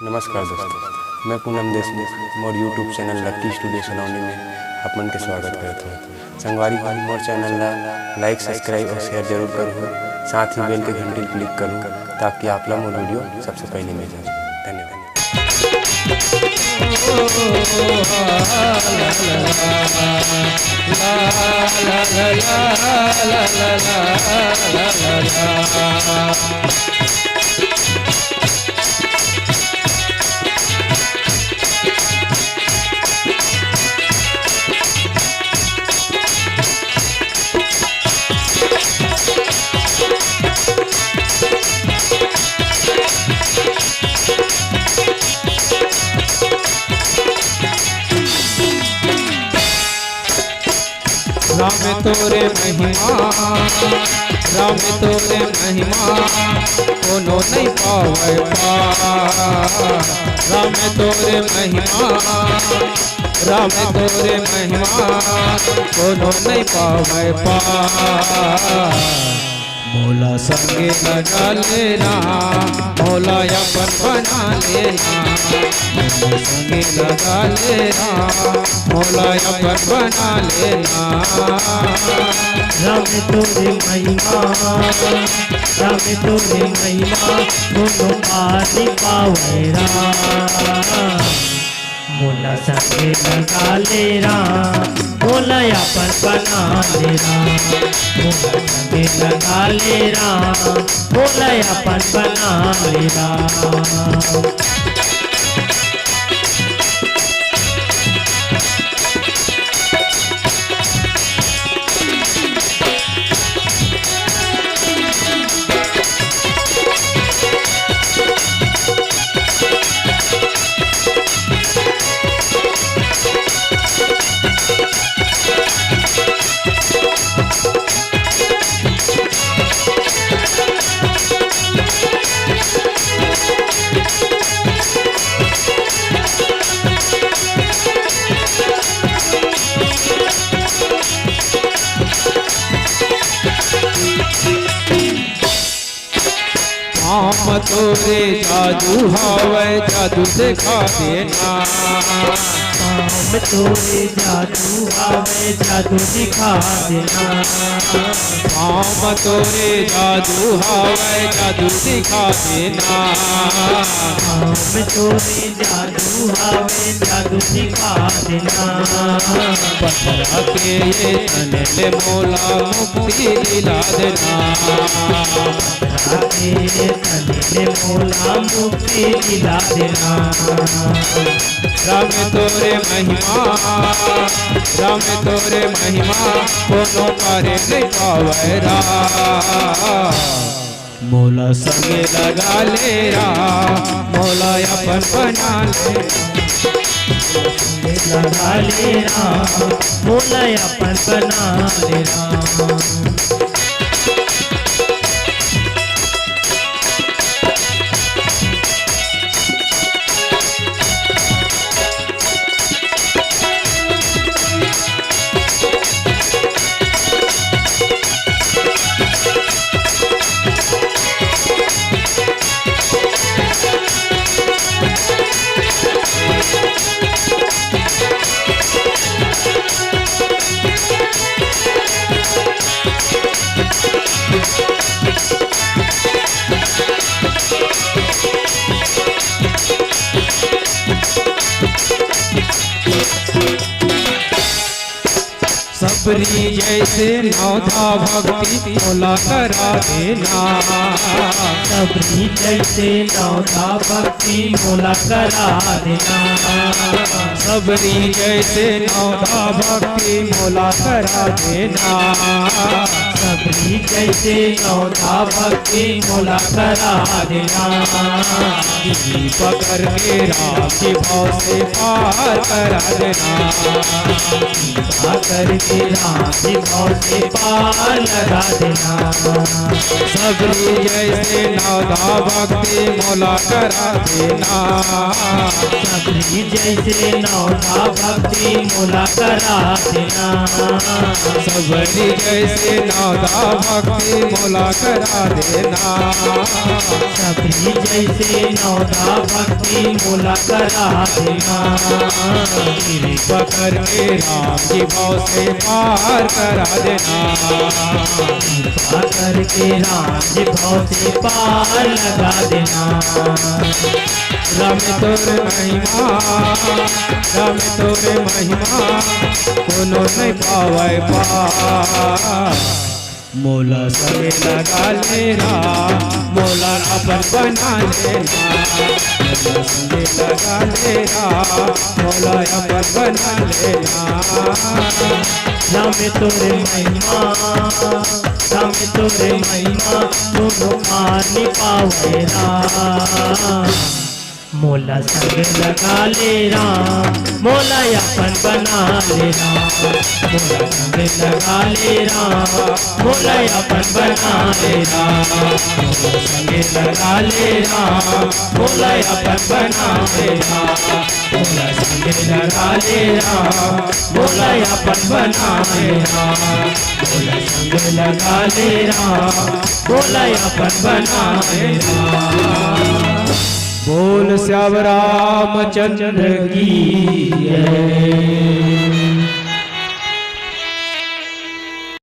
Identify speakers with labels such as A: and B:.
A: नमस्कार दोस्तों, मैं पूनम देशमुख मोर यूट्यूब चैनल लक्की स्टूडियो सलोनी में आप मन के स्वागत करता हूँ। संगवारी भाई मोर चैनल ला लाइक सब्सक्राइब और शेयर जरूर करूँ, साथ ही बेल के घंटी क्लिक करूँ ताकि आप लोग मोर वीडियो सबसे पहले मिल जाए। धन्यवाद।
B: राम तोरे महिमा, राम तोरे महिमा कोनो नहीं पावे पार। राम तोरे महिमा, राम तोरे महिमा कोनो नहीं पावे पार। मौला संगे लगा लेना, मौला अपन बना लेना, मौला संगे लगा लेना, मौला अपन बना लेना।
C: राम तोरे महिमा, राम तोरे महिमा कोनो पानी पावेरा। मोला संगे लगा लेरा, मोला अपन बना लेरा। मोला संगे लगा लेरा, मोला अपन बना लेरा।
B: हम तोरे जादू हवे, जादू दिखा देना।
C: हम तोरे जादू आवे, जादू दिखा देना।
B: हम तोरे जादू हवे, जादू दिखा देना।
C: हम तोरे जादू आवे, जादू दिखा देना।
B: पत्थरा के ये तने मौला मुक्ति दिला देना।
C: तने मौला मुक्ति दिला देना।
B: राम तोरे महिमा, राम तोरे महिमा कोनो करे नहीं पावेरा। मौला संगे लगा लेरा, मौला अपन बना ले।
C: लगा लेरा, मौला अपन बना लेरा।
B: सबरी जैसे नौधा भक्ति मौला करा देना।
C: सबरी जैसे नौधा भक्ति मौला करा देना।
B: सबरी जैसे नौधा भक्ति मौला करा देना।
C: सबरी जैसे नौधा भक्ति मौला करा देना।
B: पकड़ के राखी भाव से पार करा देना।
C: करके राखी भाव से पार लगा देना।
B: सबरी जैसे नौधा भक्ति मौला करा देना।
C: सबरी जैसे नौदा भक्ति मोला करा देना।
B: सबरी जैसे नौदा भक्ति मोला करा देना।
C: सबरी जैसे नौदा भक्ति मोला करा देना।
B: गिरी पकड़ के राम जी भाव से पार करा देना।
C: पकड़ के राम जी भाव से पार लगा देना।
B: राम तोर महिमा, राम तोर महिमा, कोनो नहीं पावे पार। मोला संगे लगा लेना, मोला अपन बना लेना। मोला संगे लगा लेना, मोला अपन बना लेना।
C: राम तोरे महिमा, राम तोरे महिमा, दोनों आने पावेरा। मोला संग लगा ले राम, मोला अपन बना ले राम। मोला संग लगा ले राम, मोला अपन बना ले राम। मोला संग लगा ले राम, मोला अपन बना ले राम। मोला संग लगा ले राम, मोला अपन बना ले राम। मोला संग लगा ले राम, मोला अपन बना ले राम।
B: बोल श्याम रामचंद्र की जय।